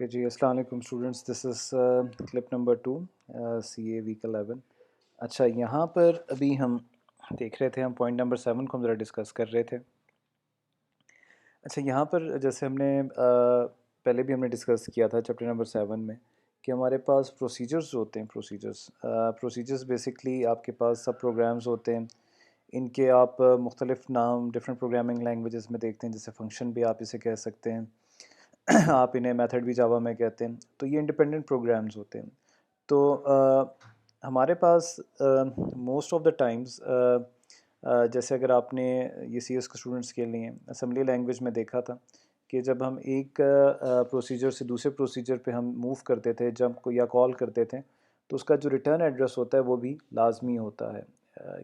Okay ji, अस्सलाम वालेकुम students. This is clip number 2, CA week 11। अच्छा, यहाँ पर अभी हम देख रहे थे, हम पॉइंट नंबर 7 को हम ज़रा डिस्कस कर रहे थे। अच्छा, यहाँ पर जैसे हमने पहले भी हमने डिस्कस किया था चैप्टर नंबर 7 में कि हमारे पास प्रोसीजर्स होते हैं। प्रोसीजर्स बेसिकली आपके पास सब प्रोग्राम्स होते हैं। इनके आप मुख्तलिफ नाम डिफरेंट प्रोग्रामिंग लैंग्वेजेस में देखते हैं, जैसे फंक्शन भी आप इसे कह सकते हैं। आप इन्हें मेथड भी जावा में कहते हैं। तो ये इंडिपेंडेंट प्रोग्राम्स होते हैं। तो हमारे पास मोस्ट ऑफ द टाइम्स जैसे अगर आपने ये सी एस के स्टूडेंट्स के लिए असेंबली लैंग्वेज में देखा था कि जब हम एक प्रोसीजर से दूसरे प्रोसीजर पे हम मूव करते थे, जब को या कॉल करते थे, तो उसका जो रिटर्न एड्रेस होता है वो भी लाजमी होता है,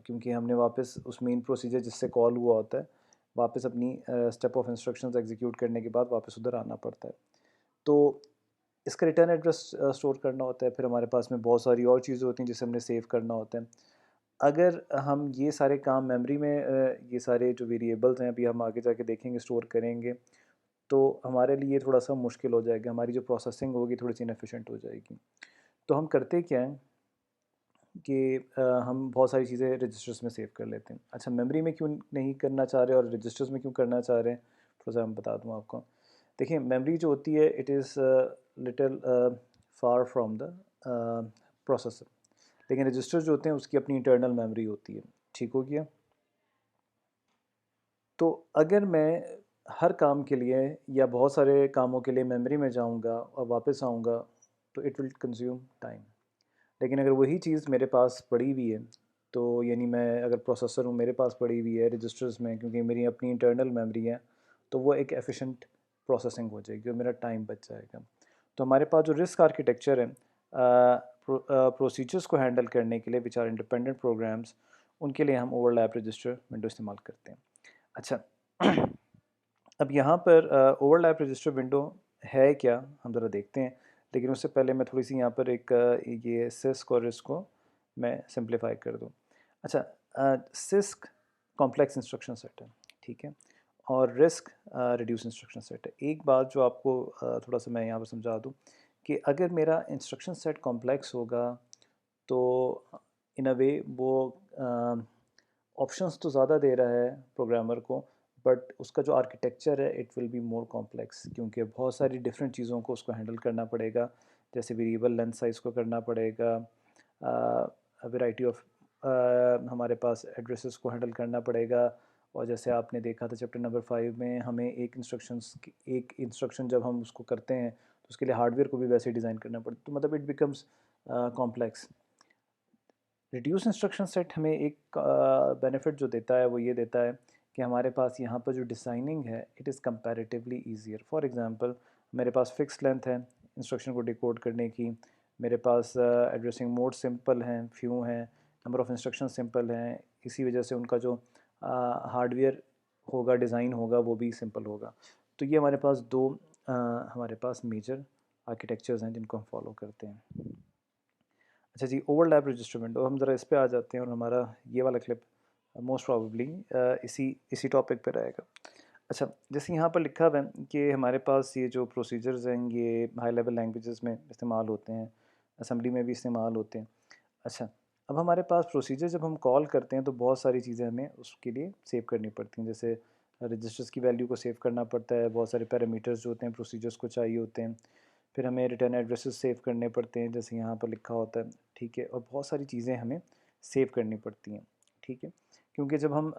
क्योंकि हमने वापस उस मेन प्रोसीजर जिससे कॉल हुआ होता है वापस अपनी स्टेप ऑफ इंस्ट्रक्शंस एग्जीक्यूट करने के बाद वापस उधर आना पड़ता है। तो इसका रिटर्न एड्रेस स्टोर करना होता है। फिर हमारे पास में बहुत सारी और चीज़ें होती हैं जिसे हमने सेव करना होता है। अगर हम ये सारे काम मेमोरी में ये सारे जो वेरिएबल्स हैं अभी हम आगे जाके देखेंगे स्टोर करेंगे, तो हमारे लिए थोड़ा सा मुश्किल हो जाएगा, हमारी जो प्रोसेसिंग होगी थोड़ी सी इनएफिशिएंट हो जाएगी। तो हम करते क्या हैं कि हम बहुत सारी चीज़ें रजिस्टर्स में सेव कर लेते हैं। अच्छा, मेमोरी में क्यों नहीं करना चाह रहे और रजिस्टर्स में क्यों करना चाह रहे हैं, थोड़ा सा मैं बता दूँ आपको। देखिए, मेमोरी जो होती है it is little far from the processor, लेकिन रजिस्टर जो होते हैं उसकी अपनी इंटरनल मेमोरी होती है। ठीक हो गया। तो अगर मैं हर काम के लिए या बहुत सारे कामों के लिए मेमोरी में जाऊंगा और वापस आऊंगा, तो इट विल कंज्यूम टाइम। लेकिन अगर वही चीज़ मेरे पास पड़ी हुई है, तो यानी मैं अगर प्रोसेसर हूँ, मेरे पास पड़ी हुई है रजिस्टर्स में, क्योंकि मेरी अपनी इंटरनल मेमोरी है, तो वो एक एफिशिएंट प्रोसेसिंग हो जाएगी और मेरा टाइम बच जाएगा। तो हमारे पास जो रिस्क आर्किटेक्चर है प्रोसीजर्स को हैंडल करने के लिए, विच आर इंडिपेंडेंट प्रोग्राम्स, उनके लिए हम ओवरलैप रजिस्टर विंडो इस्तेमाल करते हैं। अच्छा, अब यहाँ पर ओवरलैप रजिस्टर विंडो है क्या, हम ज़रा देखते हैं। लेकिन उससे पहले मैं थोड़ी सी यहाँ पर एक ये सिस्क और रिस्क को मैं सिंप्लीफाई कर दूँ। अच्छा, सिस्क कॉम्प्लेक्स इंस्ट्रक्शन सेट है, ठीक है, और रिस्क रिड्यूस इंस्ट्रक्शन सेट है। एक बात जो आपको थोड़ा सा मैं यहाँ पर समझा दूँ कि अगर मेरा इंस्ट्रक्शन सेट कॉम्प्लेक्स होगा तो इन अ वे वो ऑप्शंस तो ज़्यादा दे रहा है प्रोग्रामर को, बट उसका जो आर्किटेक्चर है it will be more complex, क्योंकि बहुत सारी डिफरेंट चीज़ों को उसको हैंडल करना पड़ेगा। जैसे वेरिएबल लेंथ साइज़ को करना पड़ेगा, वैरायटी ऑफ हमारे पास एड्रेसेस को हैंडल करना पड़ेगा। और जैसे आपने देखा था चैप्टर नंबर 5 में, हमें एक इंस्ट्रक्शन जब हम उसको करते हैं तो उसके लिए हार्डवेयर को भी वैसे डिज़ाइन करना पड़ता है, तो मतलब it becomes complex. Reduce instruction set हमें एक बेनिफिट जो देता है वो ये देता है कि हमारे पास यहाँ पर जो डिज़ाइनिंग है it is comparatively easier. For example, मेरे पास फिक्स लेंथ है इंस्ट्रक्शन को डिकोड करने की, मेरे पास एड्रेसिंग मोड सिंपल हैं, फ्यू हैं, नंबर ऑफ़ इंस्ट्रक्शन सिंपल हैं, इसी वजह से उनका जो हार्डवेयर होगा, डिज़ाइन होगा, वो भी सिंपल होगा। तो ये हमारे पास दो हमारे पास मेजर आर्किटेक्चर्स हैं जिनको हम फॉलो करते हैं। अच्छा जी, ओवरलैप रजिस्टर विंडो, हम ज़रा इस पे आ जाते हैं और हमारा ये वाला क्लिप मोस्ट प्रॉबेबली इसी इसी टॉपिक पे रहेगा। अच्छा, जैसे यहाँ पर लिखा हुआ है कि हमारे पास ये जो प्रोसीजर्स हैं ये हाई लेवल लैंग्वेजेस में इस्तेमाल होते हैं, असेंबली में भी इस्तेमाल होते हैं। अच्छा, अब हमारे पास प्रोसीजर जब हम कॉल करते हैं तो बहुत सारी चीज़ें हमें उसके लिए सेव करनी पड़ती हैं। जैसे रजिस्टर्स की वैल्यू को सेव करना पड़ता है, बहुत सारे पैरामीटर्स जो होते हैं प्रोसीजर्स को चाहिए होते हैं। फिर हमें रिटर्न एड्रेसेस सेव करने पड़ते हैं, जैसे यहाँ पर लिखा होता है, ठीक है, और बहुत सारी चीज़ें हमें सेव करनी पड़ती हैं, ठीक है। क्योंकि जब हम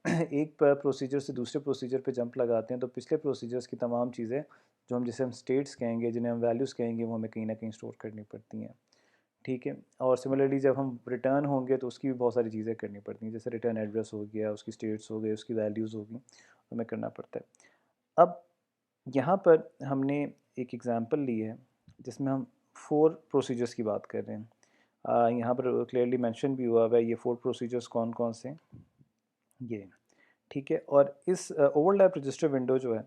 एक प्रोसीजर से दूसरे प्रोसीजर पे जंप लगाते हैं तो पिछले प्रोसीजर्स की तमाम चीज़ें जो हम जिसे हम स्टेट्स कहेंगे, जिन्हें हम वैल्यूज़ कहेंगे, वो हमें कहीं ना कहीं स्टोर करनी पड़ती हैं, ठीक है। और सिमिलरली जब हम रिटर्न होंगे तो उसकी भी बहुत सारी चीज़ें करनी पड़ती हैं, जैसे रिटर्न एड्रेस हो गया, उसकी स्टेट्स हो गए, उसकी वैल्यूज़ होगी, हमें करना पड़ता है। अब यहाँ पर हमने एक एग्ज़ाम्पल ली है जिसमें हम 4 प्रोसीजर्स की बात कर रहे हैं। यहाँ पर क्लियरली मेंशन भी हुआ है ये 4 प्रोसीजर्स कौन-कौन से, ये, ठीक है। और इस ओवरलैप रजिस्टर विंडो जो है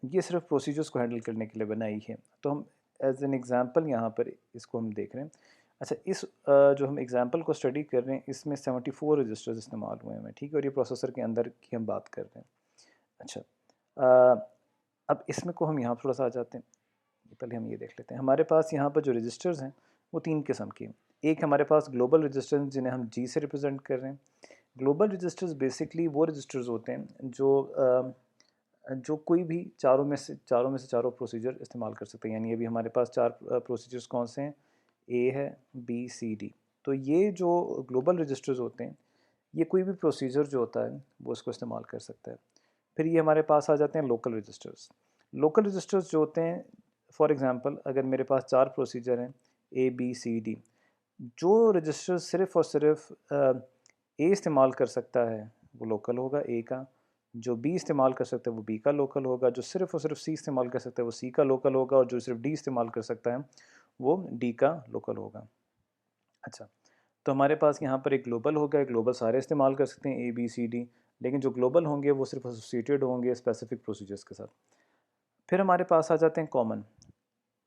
ये सिर्फ प्रोसीजर्स को हैंडल करने के लिए बनाई है। तो हम एज एन एग्ज़ाम्पल यहाँ पर इसको हम देख रहे हैं। अच्छा, इस जो हम एग्ज़ाम्पल को स्टडी कर रहे हैं इसमें 74 रजिस्टर्स इस्तेमाल हुए हैं, ठीक है, और ये प्रोसेसर के अंदर की हम बात कर रहे हैं। अच्छा, अब इसमें को हम यहाँ थोड़ा सा आ जाते हैं। पहले हम ये देख लेते हैं। हमारे पास यहाँ पर जो रजिस्टर्स हैं वो 3 किस्म के हैं। एक हमारे पास ग्लोबल रजिस्टर्स जिन्हें हम जी से रिप्रेजेंट कर रहे हैं। ग्लोबल रजिस्टर्स बेसिकली वो रजिस्टर्स होते हैं जो कोई भी चारों प्रोसीजर इस्तेमाल कर सकते हैं। यानी अभी हमारे पास 4 प्रोसीजर्स कौन से हैं, ए है, बी, सी, डी। तो ये जो ग्लोबल रजिस्टर्स होते हैं, ये कोई भी प्रोसीजर जो होता है वो इसको इस्तेमाल कर सकता है। फिर ये हमारे पास आ जाते हैं लोकल रजिस्टर्स। लोकल रजिस्टर्स जो होते हैं, फॉर एग्ज़ाम्पल अगर मेरे पास 4 प्रोसीजर हैं, ए, बी, सी, डी, जो रजिस्टर सिर्फ़ और सिर्फ़ ए इस्तेमाल कर सकता है वो लोकल होगा, ए का। जो बी इस्तेमाल कर सकता है वो बी का लोकल होगा। जो सिर्फ़ और सिर्फ़ सी इस्तेमाल कर सकता है वो सी का लोकल होगा, और जो सिर्फ़ डी इस्तेमाल कर सकता है वो डी का लोकल होगा। अच्छा, तो हमारे पास यहाँ पर एक ग्लोबल होगा, एक ग्लोबल सारे इस्तेमाल कर सकते हैं, ए, बी, सी, डी। लेकिन जो ग्लोबल होंगे वो सिर्फ एसोसिएटेड होंगे स्पेसिफिक प्रोसीजर्स के साथ। फिर हमारे पास आ जाते हैं कॉमन।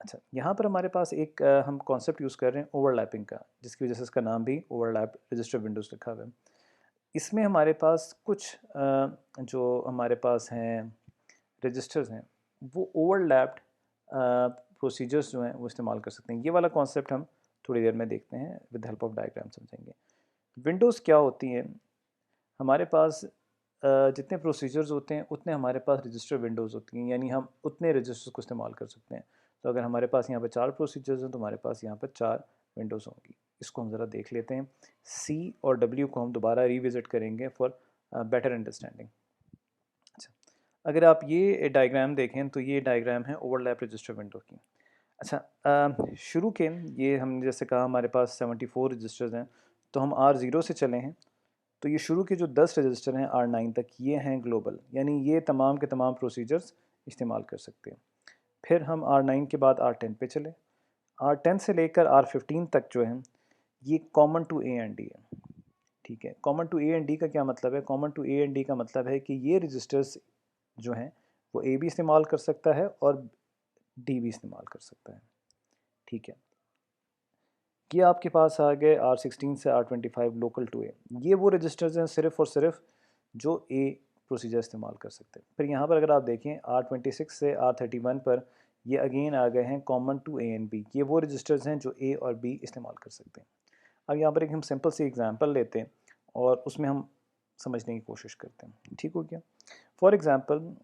अच्छा, यहाँ पर हमारे पास एक हम कॉन्सेप्ट यूज़ कर रहे हैं ओवरलैपिंग का, जिसकी वजह से इसका नाम भी ओवरलैप रजिस्टर विंडोज़ लिखा हुआ है। इसमें हमारे पास कुछ जो हमारे पास हैं रजिस्टर्स हैं, वो ओवरलैप्ड प्रोसीजर्स जो हैं वो इस्तेमाल कर सकते हैं। ये वाला कॉन्सेप्ट हम थोड़ी देर में देखते हैं, विद हेल्प ऑफ डायग्राम समझेंगे। विंडोज़ क्या होती हैं, हमारे पास जितने प्रोसीजर्स होते हैं उतने हमारे पास रजिस्टर विंडोज़ होती हैं, यानी हम उतने रजिस्टर्स को इस्तेमाल कर सकते हैं। तो अगर हमारे पास यहाँ पर 4 प्रोसीजर्स हैं तो हमारे पास यहाँ पर 4 विंडोज़ होंगी। इसको हम ज़रा देख लेते हैं। सी और डब्ल्यू को हम दोबारा रिविज़िट करेंगे फॉर बेटर अंडरस्टैंडिंग। अच्छा, अगर आप ये डायग्राम देखें तो ये डायग्राम है ओवरलैप रजिस्टर विंडो की। अच्छा, शुरू के ये हमने जैसे कहा हमारे पास 74 रजिस्टर्स हैं, तो हम R0 से चले हैं। तो ये शुरू के जो 10 रजिस्टर हैं R9 तक, ये हैं ग्लोबल, यानी ये तमाम के तमाम प्रोसीजर्स इस्तेमाल कर सकते हैं। फिर हम R9 के बाद R10 पे चले। R10 से लेकर R15 तक जो है ये common to A and D है। ठीक है, common to A and D का क्या मतलब है? Common to A and D का मतलब है कि ये रजिस्टर्स जो हैं वो ए भी इस्तेमाल कर सकता है और डी भी इस्तेमाल कर सकता है। ठीक है, ये आपके पास आ गए R16 से R25 लोकल टू ए। ये वो रजिस्टर्स हैं सिर्फ़ और सिर्फ जो ए प्रोसीजर इस्तेमाल कर सकते हैं। फिर यहाँ पर अगर आप देखें R26 से R31 पर, ये अगेन आ गए हैं common to A and B. ये वो रजिस्टर्स हैं जो ए और बी इस्तेमाल कर सकते हैं। अब यहाँ पर एक हम सिंपल सी एग्जांपल लेते हैं और उसमें हम समझने की कोशिश करते हैं। ठीक हो गया? फॉर एग्ज़ाम्पल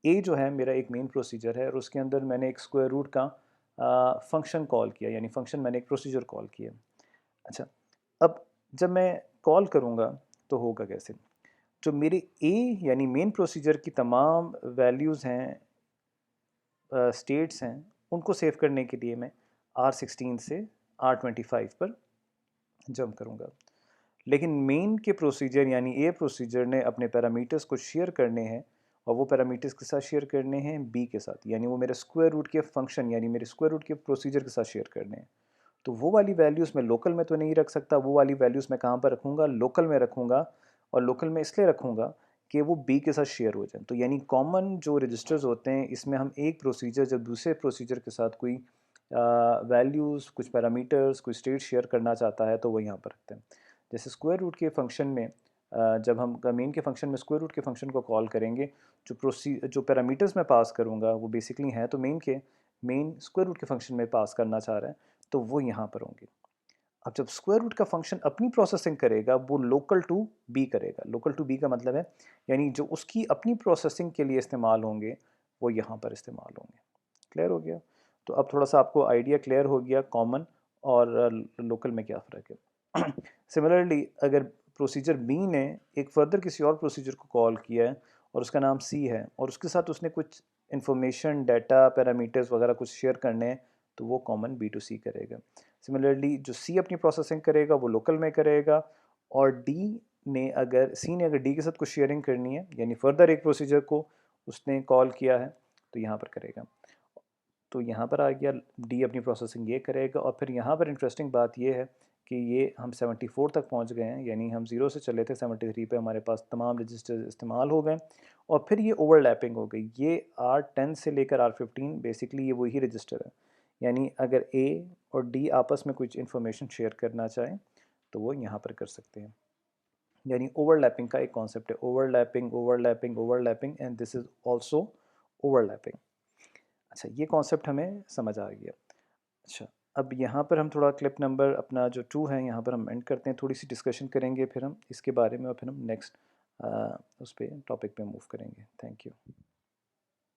ए जो है मेरा एक मेन प्रोसीजर है और उसके अंदर मैंने एक स्क्वायर रूट का फंक्शन कॉल किया, यानी फंक्शन मैंने एक प्रोसीजर कॉल किया। अच्छा, अब जब मैं कॉल करूँगा तो होगा कैसे? जो मेरे ए यानी मेन प्रोसीजर की तमाम वैल्यूज़ हैं, स्टेट्स हैं, उनको सेव करने के लिए मैं R16 से R25 पर जंप करूँगा। लेकिन मेन के प्रोसीजर यानी ए प्रोसीजर ने अपने पैरामीटर्स को शेयर करने हैं, और वो पैरामीटर्स के साथ शेयर करने हैं बी के साथ, यानी वो मेरे स्क्वायर रूट के फंक्शन यानी मेरे स्क्वायर रूट के प्रोसीजर के साथ शेयर करने हैं। तो वो वाली वैल्यूज़ मैं लोकल में तो नहीं रख सकता, वो वाली वैल्यूज़ मैं कहाँ पर रखूँगा? लोकल में रखूँगा। और लोकल में इसलिए रखूँगा कि वो बी के साथ शेयर हो जाए। तो यानी कॉमन जो रजिस्टर्स होते हैं, इसमें हम एक प्रोसीजर जब दूसरे प्रोसीजर के साथ कोई वैल्यूज़, कुछ पैरामीटर्स, कोई स्टेट शेयर करना चाहता है तो वो यहाँ पर रखते हैं। जैसे स्क्वायर रूट के फंक्शन में जब हम मेन के फंक्शन में स्क्वायर रूट के फंक्शन को कॉल करेंगे, जो पैरामीटर्स मैं पास करूँगा वो बेसिकली हैं तो मेन स्क्वायर रूट के फंक्शन में पास करना चाह रहा है, तो वो यहाँ पर होंगे। अब जब स्क्वायर रूट का फंक्शन अपनी प्रोसेसिंग करेगा वो लोकल टू बी करेगा। लोकल टू बी का मतलब है यानी जो उसकी अपनी प्रोसेसिंग के लिए इस्तेमाल होंगे वो यहाँ पर इस्तेमाल होंगे। क्लियर हो गया? तो अब थोड़ा सा आपको आइडिया क्लियर हो गया कॉमन और लोकल में क्या फ़र्क है। सिमिलरली अगर प्रोसीजर बी ने एक फर्दर किसी और प्रोसीजर को कॉल किया है और उसका नाम सी है और उसके साथ उसने कुछ इंफॉर्मेशन, डाटा, पैरामीटर्स वगैरह कुछ शेयर करने हैं, तो वो कॉमन बी टू सी करेगा। सिमिलरली जो सी अपनी प्रोसेसिंग करेगा वो लोकल में करेगा, और सी ने अगर डी के साथ कुछ शेयरिंग करनी है यानी फर्दर एक प्रोसीजर को उसने कॉल किया है तो यहाँ पर करेगा। तो यहाँ पर आ गया डी अपनी प्रोसेसिंग ये करेगा। और फिर यहाँ पर इंटरेस्टिंग बात ये है कि ये हम 74 तक पहुँच गए हैं, यानी हम 0 से चले थे 73 पे हमारे पास तमाम रजिस्टर इस्तेमाल हो गए और फिर ये ओवरलैपिंग हो गई। ये R10 से लेकर R15 बेसिकली ये वही रजिस्टर है, यानी अगर ए और डी आपस में कुछ इन्फॉर्मेशन शेयर करना चाहें तो वो यहाँ पर कर सकते हैं। यानी ओवरलैपिंग का एक कॉन्सेप्ट है, overlapping, overlapping, overlapping, and this is also overlapping. अच्छा, ये कॉन्सेप्ट हमें समझ आ गया। अच्छा, अब यहाँ पर हम थोड़ा क्लिप नंबर अपना जो 2 है यहाँ पर हम एंड करते हैं, थोड़ी सी डिस्कशन करेंगे फिर हम इसके बारे में और फिर हम नेक्स्ट उस पे टॉपिक पे मूव करेंगे। Thank you.